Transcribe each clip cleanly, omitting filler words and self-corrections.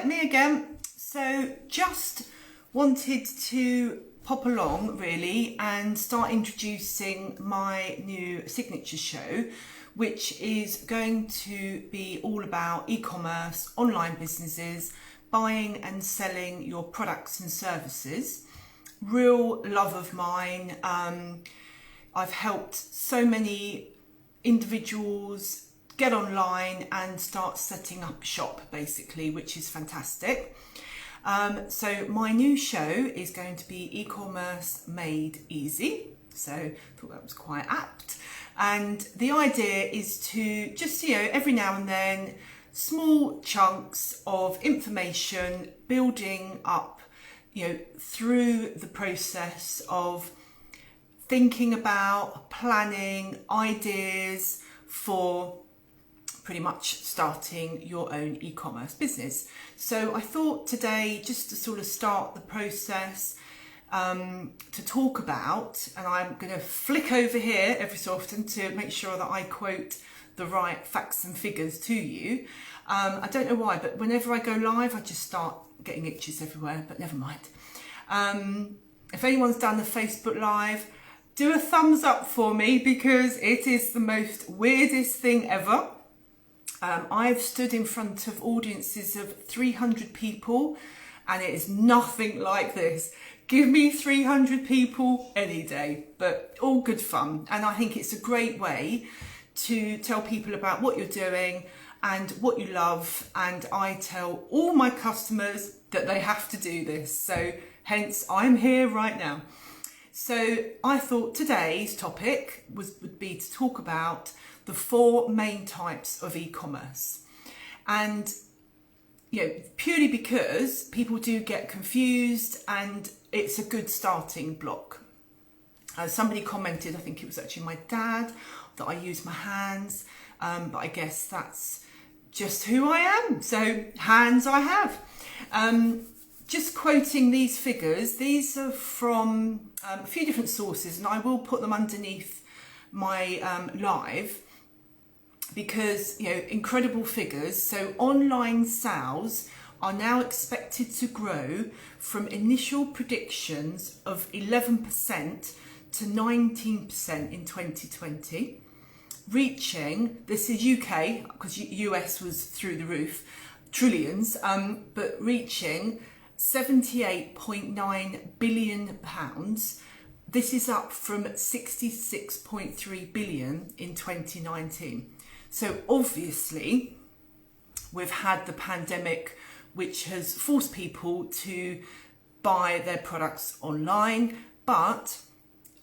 Hi, me again. So just wanted to pop along really and start introducing my new signature show, which is going to be all about e-commerce, online businesses, buying and selling your products and services. Real love of mine. I've helped so many individuals get online and start setting up shop basically, which is fantastic. So my new show is going to be e-commerce made easy. So I thought that was quite apt. And the idea is to just, every now and then, small chunks of information building up, through the process of thinking about, planning, ideas for pretty much starting your own e-commerce business. So I thought today, just to sort of start the process, to talk about, and I'm going to flick over here every so often to make sure that I quote the right facts and figures to you. I don't know why, but whenever I go live, I just start getting itches everywhere, but never mind. If anyone's done the Facebook Live, do a thumbs up for me because it is the most weirdest thing ever. I've stood in front of audiences of 300 people and it is nothing like this. Give me 300 people any day, but all good fun. And I think it's a great way to tell people about what you're doing and what you love. And I tell all my customers that they have to do this. So hence I'm here right now. So I thought today's topic would be to talk about the 4 main types of e-commerce. And purely because people do get confused and it's a good starting block. Somebody commented, I think it was actually my dad, that I use my hands, but I guess that's just who I am. So hands I have. Just quoting these figures, these are from a few different sources, and I will put them underneath my live because, incredible figures. So online sales are now expected to grow from initial predictions of 11% to 19% in 2020, reaching, this is UK, because US was through the roof, trillions, but reaching £78.9 billion. This is up from 66.3 billion in 2019. So obviously we've had the pandemic, which has forced people to buy their products online, but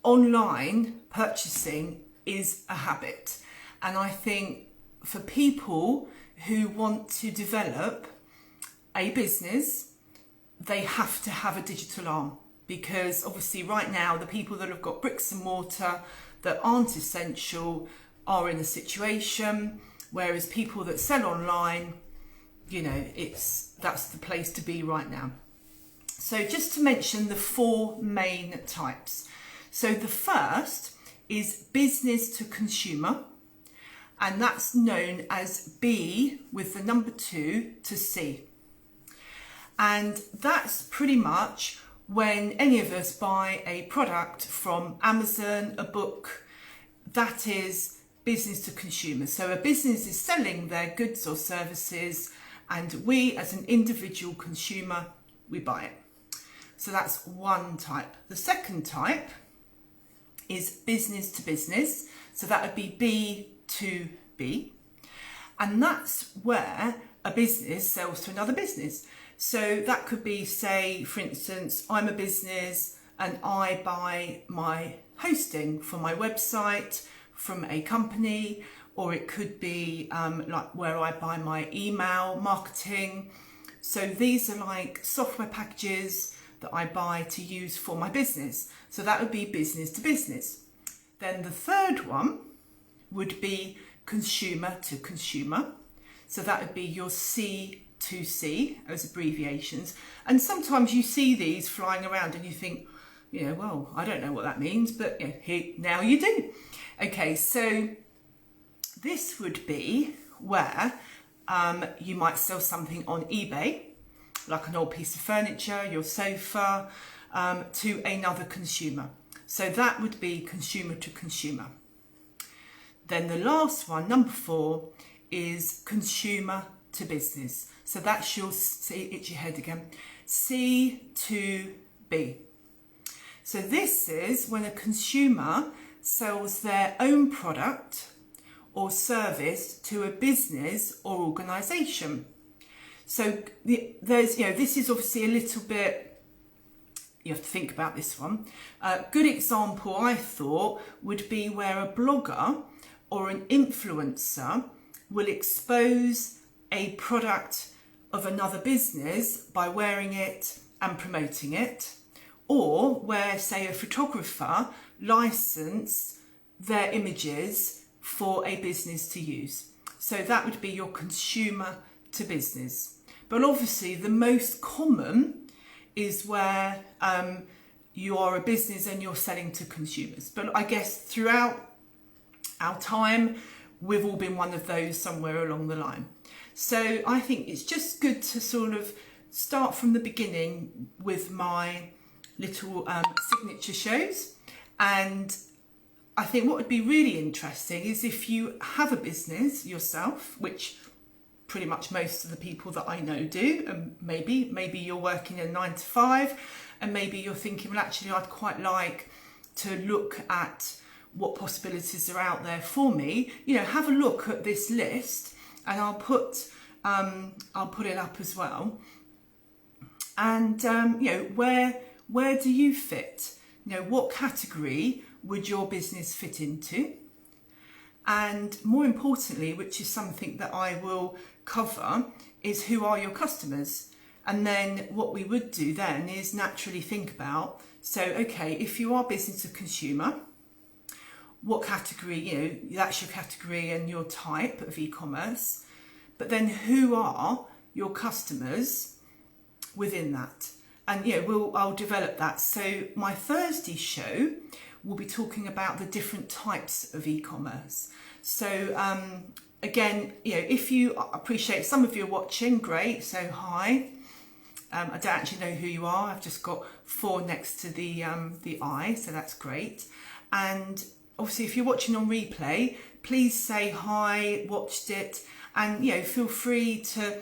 online purchasing is a habit. And I think for people who want to develop a business, they have to have a digital arm, because obviously right now the people that have got bricks and mortar that aren't essential are in a situation, whereas people that sell online, that's the place to be right now. So just to mention the 4 main types. So the first is business to consumer, and that's known as B with the number 2 to C. And that's pretty much when any of us buy a product from Amazon, a book, that is business to consumer. So a business is selling their goods or services, and we as an individual consumer, we buy it. So that's one type. The second type is business to business. So that would be B to B. And that's where a business sells to another business. So that could be, say, for instance, I'm a business and I buy my hosting for my website from a company, or it could be like where I buy my email marketing. So these are like software packages that I buy to use for my business. So that would be business to business. Then the third one would be consumer to consumer. So that would be your C to C as abbreviations. And sometimes you see these flying around and you think, well, I don't know what that means, but now you do. Okay, so this would be where you might sell something on eBay like an old piece of furniture, your sofa, to another consumer. So that would be consumer to consumer. Then the last one, number 4, is consumer to business. So that's your, itch your head again, C to B. So this is when a consumer sells their own product or service to a business or organisation. So there's, this is obviously a little bit, you have to think about this one. A good example, I thought, would be where a blogger or an influencer will expose a product of another business by wearing it and promoting it, or where, say, a photographer licensed their images for a business to use. So that would be your consumer to business. But obviously the most common is where you are a business and you're selling to consumers. But I guess throughout our time, we've all been one of those somewhere along the line. So I think it's just good to sort of start from the beginning with my little signature shows. And I think what would be really interesting is if you have a business yourself, which pretty much most of the people that I know do, and maybe you're working a 9 to 5, and maybe you're thinking, well, actually, I'd quite like to look at what possibilities are out there for me. Have a look at this list, and I'll put it up as well. And where do you fit? What category would your business fit into? And more importantly, which is something that I will cover, is who are your customers? And then what we would do then is naturally think about, so, okay, if you are business to consumer, what category, that's your category and your type of e-commerce, but then who are your customers within that? And I'll develop that. So my Thursday show will be talking about the different types of e-commerce. So again, if you appreciate, some of you are watching, great, so hi. I don't actually know who you are. I've just got 4 next to the I, so that's great. And obviously, if you're watching on replay, please say hi, watched it, and feel free to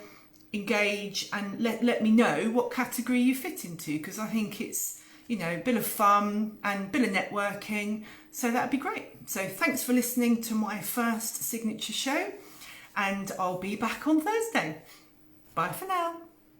engage and let me know what category you fit into, because I think it's a bit of fun and a bit of networking, so that'd be great. So thanks for listening to my first signature show, and I'll be back on Thursday. Bye for now.